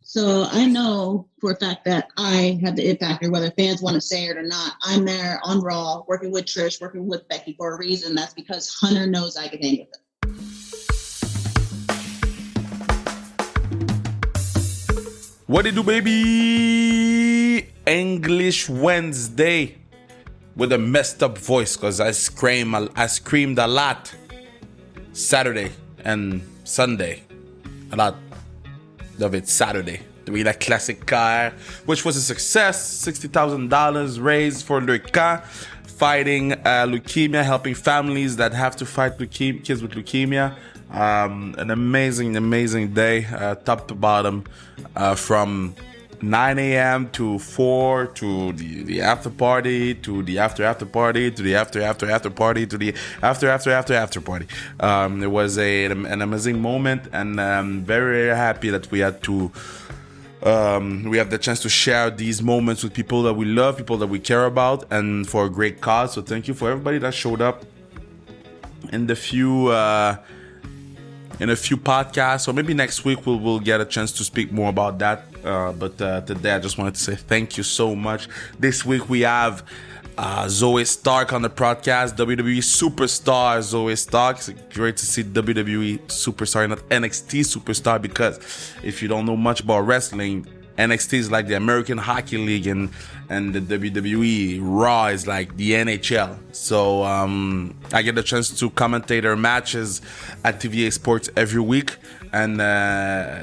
So I know for a fact that I have the it factor, whether fans want to say it or not. I'm there on Raw, working with Trish, working with Becky for a reason. That's because Hunter knows I can hang with him. What it do, baby? English Wednesday with a messed up voice because I screamed a lot Saturday and Sunday. A lot of it Saturday. We had a classic car, which was a success. $60,000 raised for Le Camp, fighting leukemia, helping families that have to fight kids with leukemia. An amazing day, top to bottom, from 9 a.m. to 4 to the after party to the after party to the after party to the after party. It was an amazing moment, and I'm very happy that we have the chance to share these moments with people that we love, people that we care about, and for a great cause. So thank you for everybody that showed up in a few podcasts, or maybe next week we'll get a chance to speak more about that. But today I just wanted to say thank you so much. This week we have Zoey Stark on the podcast, WWE Superstar Zoey Stark. It's great to see WWE Superstar, not NXT Superstar, because if you don't know much about wrestling, NXT is like the American Hockey League, and the WWE Raw is like the NHL. So I get the chance to commentate their matches at TVA Sports every week, and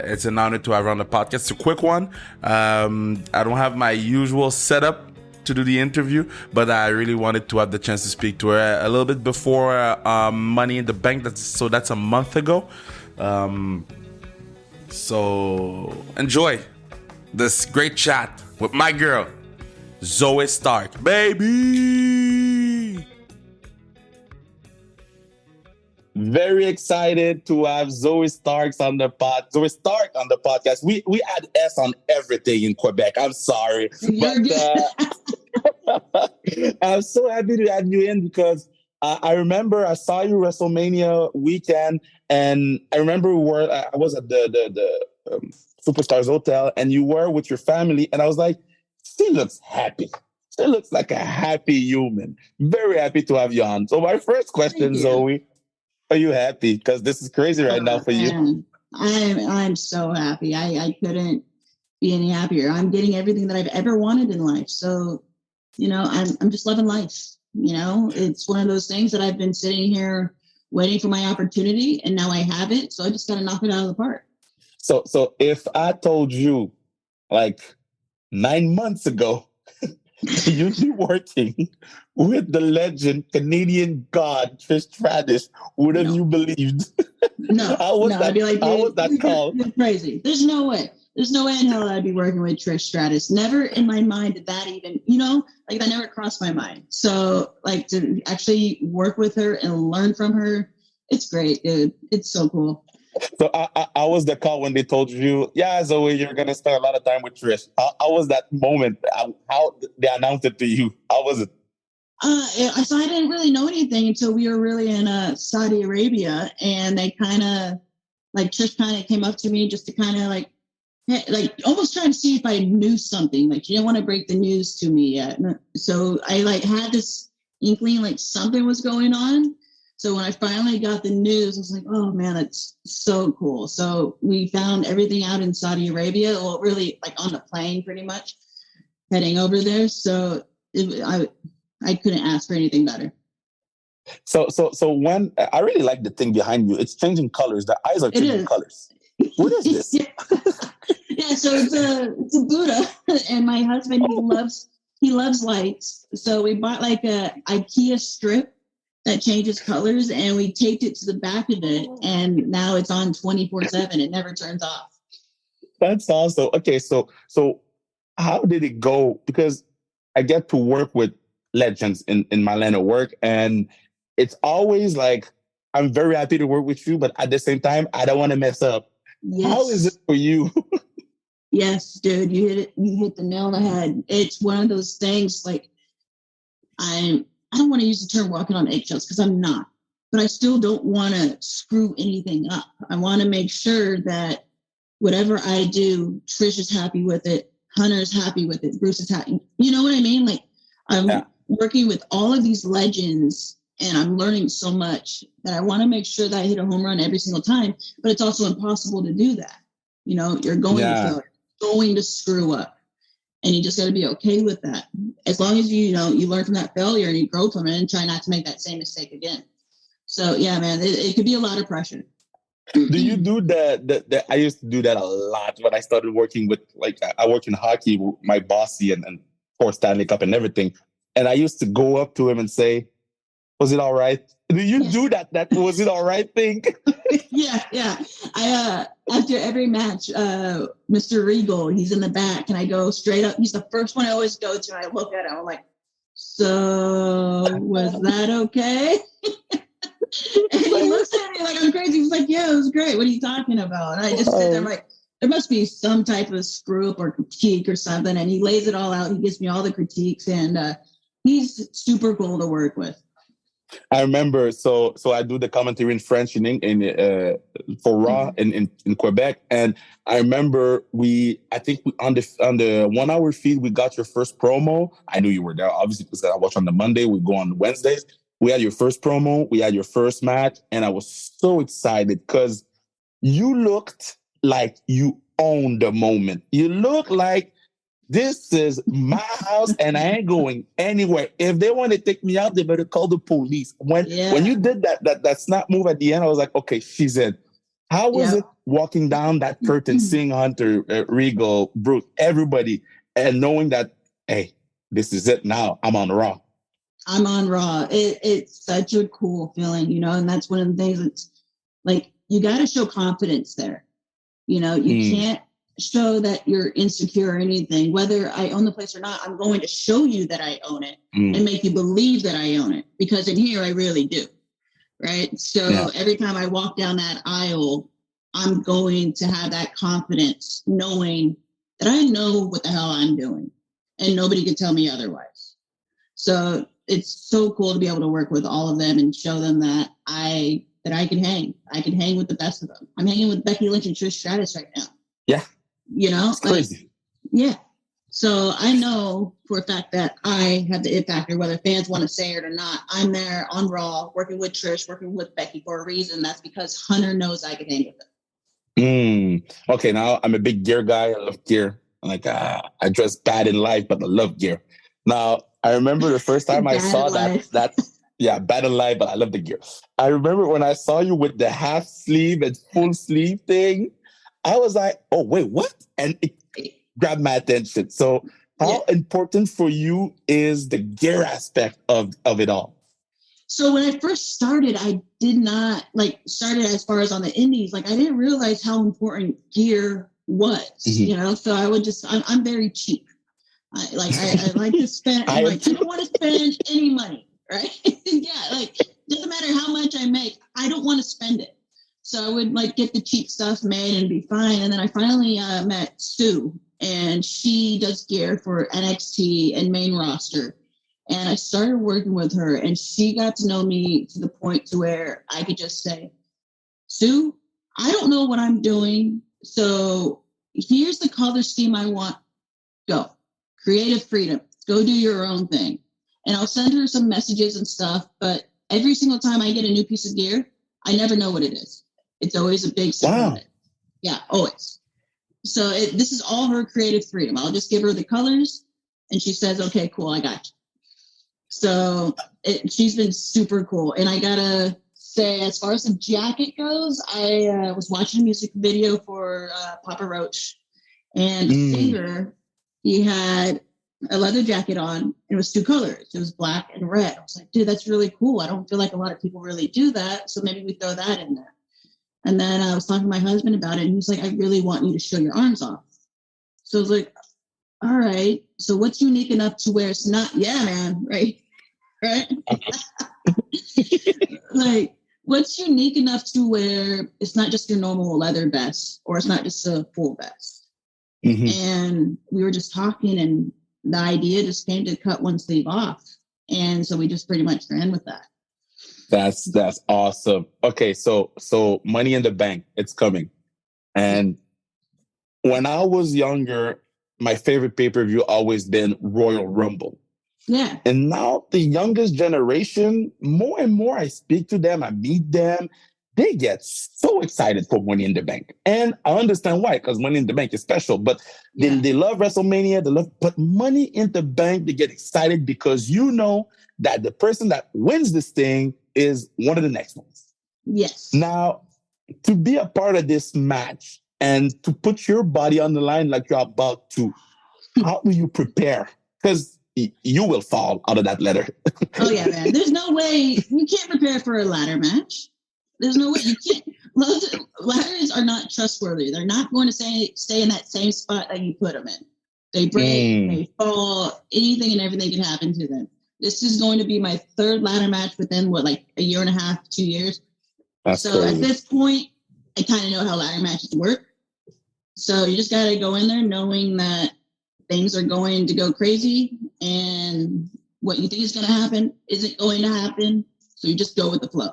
it's an honor to have her on the podcast. It's a quick one. I don't have my usual setup to do the interview, but I really wanted to have the chance to speak to her a little bit before Money in the Bank. That's a month ago. So enjoy this great chat with my girl, Zoey Stark, baby. Very excited to have Zoey Stark on the podcast. We add S on everything in Quebec. I'm sorry, but I'm so happy to have you in because I remember I saw you WrestleMania weekend, and I remember I was at the Superstars Hotel, and you were with your family, and I was like, she looks happy. She looks like a happy human. Very happy to have you on. So my first question, Zoey, are you happy? Because this is crazy right now for you. I'm so happy. I couldn't be any happier. I'm getting everything that I've ever wanted in life. So, I'm just loving life. It's one of those things that I've been sitting here waiting for my opportunity, and now I have it. So I just got to knock it out of the park. So if I told you like 9 months ago, you'd be working with the legend, Canadian god, Trish Stratus, would have you believed? No. I'd be like, how was that call? You're crazy. There's no way. There's no way in hell I'd be working with Trish Stratus. Never in my mind did that even, that never crossed my mind. So to actually work with her and learn from her, it's great, dude. It's so cool. So I was the call when they told you, Zoey, you're going to spend a lot of time with Trish. How was that moment? How they announced it to you? How was it? So I didn't really know anything until we were really in Saudi Arabia, and they kind of, Trish kind of came up to me just to kind of almost trying to see if I knew something. She didn't want to break the news to me yet. So I had this inkling something was going on. So when I finally got the news, I was like, oh man, that's so cool. So we found everything out in Saudi Arabia, well, really on the plane pretty much, heading over there. So I couldn't ask for anything better. So when I really like the thing behind you, it's changing colors. The eyes are changing colors. What is this? Yeah, so it's a Buddha, and my husband, he loves lights. So we bought a IKEA strip that changes colors, and we taped it to the back of it, and now it's on 24/7. It never turns off. That's awesome. Okay, so how did it go? Because I get to work with legends in my line of work, and it's always I'm very happy to work with you, but at the same time, I don't want to mess up. Yes. How is it for you? Yes, dude, you hit the nail on the head. It's one of those things I don't want to use the term walking on eggshells because I'm not, but I still don't want to screw anything up. I want to make sure that whatever I do, Trish is happy with it. Hunter's happy with it. Bruce is happy. You know what I mean? Like I'm working with all of these legends and I'm learning so much that I want to make sure that I hit a home run every single time, but it's also impossible to do that. You know, you're going to fail, going to screw up, and you just got to be okay with that. As long as you learn from that failure and you grow from it and try not to make that same mistake again. So yeah, man, it could be a lot of pressure. Do you do that? I used to do that a lot when I started working with, like, I work in hockey, my bossy and for Stanley Cup and everything. And I used to go up to him and say, was it all right? Do you do that was it all right thing? Yeah. I after every match, Mr. Regal, he's in the back, and I go straight up. He's the first one I always go to. And I look at him, I'm like, so was that okay? And he looks at me like I'm crazy. He's like, yeah, it was great. What are you talking about? And I just sit there like, there must be some type of screw up or critique or something. And he lays it all out. He gives me all the critiques, and he's super cool to work with. I remember, so I do the commentary in French for Raw in Quebec, and I remember I think on the 1 hour feed we got your first promo. I knew you were there, obviously, because I watch on the Monday. We go on Wednesdays. We had your first promo. We had your first match, and I was so excited because you looked like you owned the moment. You look like, this is my house and I ain't going anywhere. If they want to take me out, they better call the police. When you did that snap move at the end, I was like, okay, she's in. How was it walking down that curtain, seeing Hunter, Regal, Bruce, everybody, and knowing that, hey, this is it now. I'm on Raw. I'm on Raw. It's such a cool feeling, and that's one of the things that's like, you got to show confidence there. You can't show that you're insecure or anything. Whether I own the place or not, I'm going to show you that I own it and make you believe that I own it, because in here I really do. Right. So every time I walk down that aisle, I'm going to have that confidence, knowing that I know what the hell I'm doing and nobody can tell me otherwise. So it's so cool to be able to work with all of them and show them that I can hang. I can hang with the best of them. I'm hanging with Becky Lynch and Trish Stratus right now. Yeah. It's crazy. Yeah. So I know for a fact that I have the it factor, whether fans want to say it or not. I'm there on Raw, working with Trish, working with Becky for a reason. That's because Hunter knows I can hang with them. Okay, now I'm a big gear guy. I love gear. Like, I dress bad in life, but I love gear. Now, I remember the first time I saw that. Yeah, bad in life, but I love the gear. I remember when I saw you with the half sleeve and full sleeve thing, I was like, oh, wait, what? And it grabbed my attention. So how important for you is the gear aspect of it all? So when I first started, I did not started as far as on the indies. I didn't realize how important gear was, so I would I'm very cheap. I like to spend, I don't want to spend any money, right? Doesn't matter how much I make, I don't want to spend it. So I would get the cheap stuff made and be fine. And then I finally met Sue, and she does gear for NXT and main roster. And I started working with her, and she got to know me to the point to where I could just say, Sue, I don't know what I'm doing. So here's the color scheme I want. Go. Creative freedom. Go do your own thing. And I'll send her some messages and stuff. But every single time I get a new piece of gear, I never know what it is. It's always a big surprise. Wow. Yeah, always. So this is all her creative freedom. I'll just give her the colors, and she says, okay, cool, I got you. So she's been super cool. And I got to say, as far as the jacket goes, I was watching a music video for Papa Roach. And the singer, he had a leather jacket on. It was two colors. It was black and red. I was like, dude, that's really cool. I don't feel like a lot of people really do that. So maybe we throw that in there. And then I was talking to my husband about it, and he was like, I really want you to show your arms off. So I was like, all right. So what's unique enough to where it's not, yeah, man, right? What's unique enough to where it's not just your normal leather vest, or it's not just a full vest. And we were just talking, and the idea just came to cut one sleeve off. And so we just pretty much ran with that. That's awesome. Okay, so Money in the Bank, it's coming. And when I was younger, my favorite pay-per-view always been Royal Rumble. Yeah. And now the youngest generation, more and more I speak to them, I meet them, they get so excited for Money in the Bank. And I understand why, because Money in the Bank is special. But they love WrestleMania, but Money in the Bank, they get excited because you know that the person that wins this thing is one of the next ones. Yes. Now, to be a part of this match and to put your body on the line like you're about to, how do you prepare? Because you will fall out of that ladder. Oh, yeah, man. There's no way. You can't prepare for a ladder match. There's no way. You can't. Ladders are not trustworthy. They're not going to stay in that same spot that you put them in. They break, they fall, anything and everything can happen to them. This is going to be my third ladder match within, like a year and a half, 2 years. That's so crazy. At this point, I kind of know how ladder matches work. So you just got to go in there knowing that things are going to go crazy and what you think is going to happen isn't going to happen. So you just go with the flow.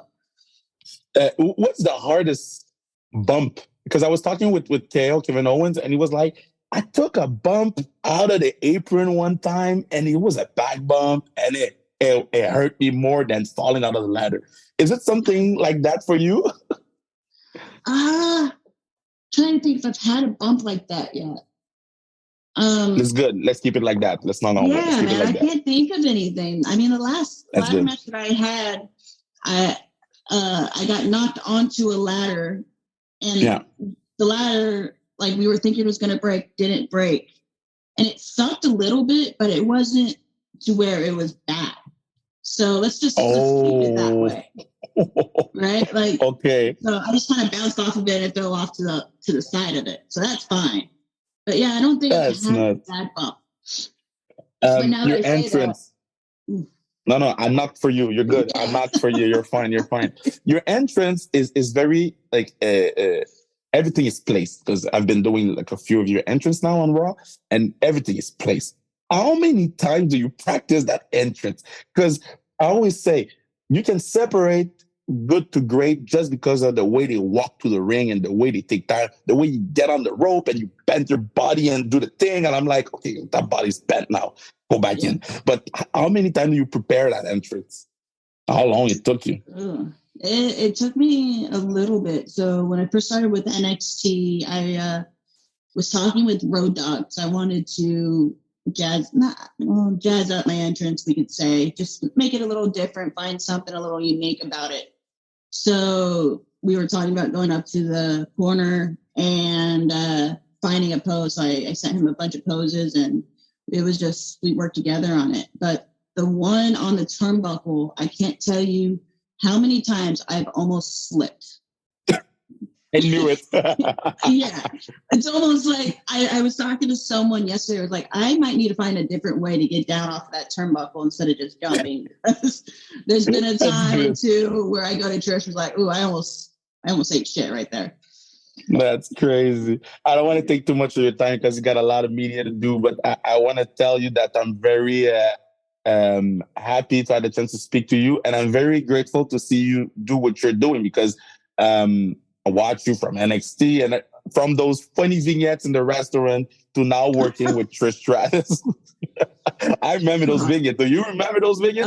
What's the hardest bump? Because I was talking with KO, Kevin Owens, and he was like, I took a bump out of the apron one time, and it was a back bump, and it hurt me more than falling out of the ladder. Is it something like that for you? Trying to think if I've had a bump like that yet. It's good. Let's keep it like that. Let's not know. Yeah, man, I can't think of anything. I mean, the last ladder match that I had, I got knocked onto a ladder, and the ladder, like we were thinking it was going to break, didn't break, and it sucked a little bit, but it wasn't to where it was bad. So let's keep it that way, right? Like, okay. So I just kind of bounced off of it and fell off to the side of it. So that's fine. But yeah, I don't think I've had a bad bump. Your entrance. No, I'm not for you. You're good. I'm not for you. You're fine. You're fine. Your entrance is very like everything is placed, because I've been doing like a few of your entrance now on Raw, and everything is placed. How many times do you practice that entrance? Because I always say you can separate good to great just because of the way they walk to the ring and the way they take time, the way you get on the rope and you bend your body and do the thing. And I'm like, okay, that body's bent now. Go back in. But how many times do you prepare that entrance? How long it took you? It took me a little bit. So when I first started with NXT, I was talking with Road Dogs. I wanted to jazz up my entrance, we could say. Just make it a little different, find something a little unique about it. So we were talking about going up to the corner and finding a pose. So I sent him a bunch of poses, and it was just, we worked together on it. But the one on the turnbuckle, I can't tell you how many times I've almost slipped. I knew it. Yeah. It's almost like I was talking to someone yesterday. I was like, I might need to find a different way to get down off of that turnbuckle instead of just jumping. There's been a time or two where I go to church and was like, ooh, I almost ate shit right there. That's crazy. I don't want to take too much of your time because you got a lot of media to do, but I want to tell you that I'm very happy to have the chance to speak to you. And I'm very grateful to see you do what you're doing, because I watch you from NXT and from those funny vignettes in the restaurant to now working with Trish Stratus. I remember those vignettes. Do you remember those vignettes?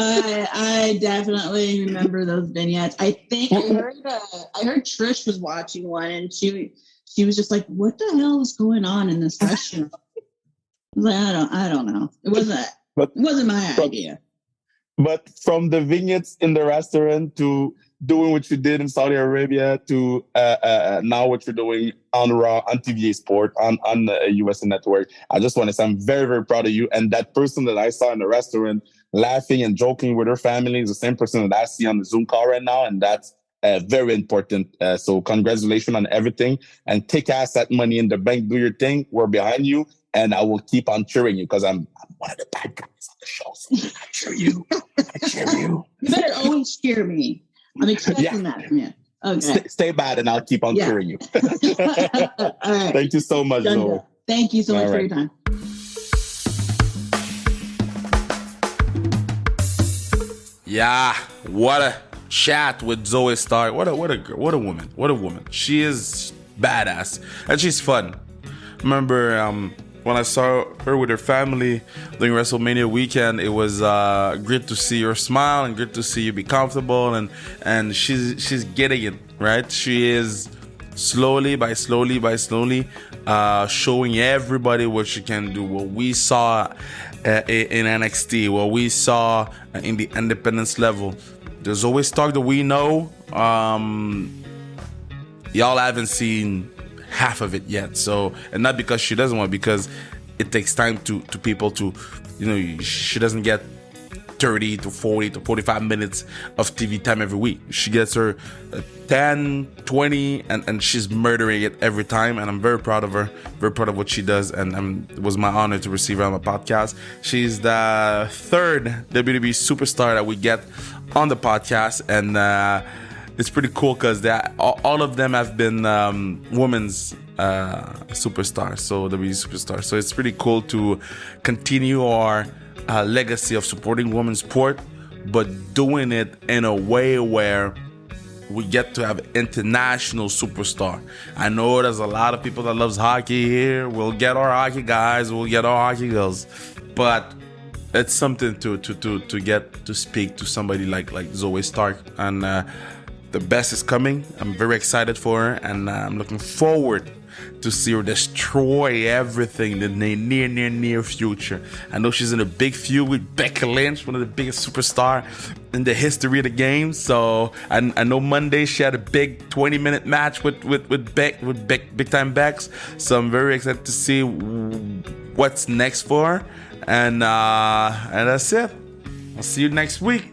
I definitely remember those vignettes. I think I heard Trish was watching one, and she was just like, "What the hell is going on in this restaurant?" I was like, I don't know. It wasn't my idea. But from the vignettes in the restaurant to doing what you did in Saudi Arabia to now what you're doing on Raw, on TVA Sport, on the USA Network, I just want to say I'm very, very proud of you. And that person that I saw in the restaurant laughing and joking with her family is the same person that I see on the Zoom call right now. And that's very important. So congratulations on everything. And take ass that Money in the Bank. Do your thing. We're behind you. And I will keep on cheering you because I'm one of the bad guys on the show. So I cheer you. I cheer you. You better always cheer me. I'm expecting that from you. Okay. Stay bad and I'll keep on cheering you. All right. Thank you so much, Zoe. Thank you so much for your time. Yeah, what a chat with Zoey Stark. What a woman. What a woman. She is badass and she's fun. remember when I saw her with her family during WrestleMania weekend, it was great to see her smile and great to see you be comfortable, and she's getting it right. She is slowly by slowly showing everybody what she can do. What we saw in NXT, what we saw in the independence level. There's always talk that we know. Y'all haven't seen half of it yet. So, and not because she doesn't want, because it takes time to people to, she doesn't get 30 to 40 to 45 minutes of TV time every week. She gets her 10, 20, and she's murdering it every time. And I'm very proud of her, very proud of what she does. And it was my honor to receive her on my podcast. She's the third WWE superstar that we get on the podcast. And it's pretty cool because all of them have been women's superstars, so WWE Superstar. So it's pretty cool to continue our legacy of supporting women's sport, but doing it in a way where we get to have international superstar. I know there's a lot of people that loves hockey here. We'll get our hockey guys, we'll get our hockey girls, but it's something to get to speak to somebody like Zoey Stark, and the best is coming. I'm very excited for her, and I'm looking forward to see her destroy everything in the near future. I know she's in a big feud with Becky Lynch, one of the biggest superstars in the history of the game. So I know Monday she had a big 20-minute match with big time Bex. So I'm very excited to see what's next for her. And that's it. I'll see you next week.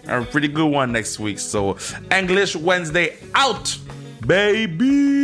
A pretty good one next week. So English Wednesday out, baby.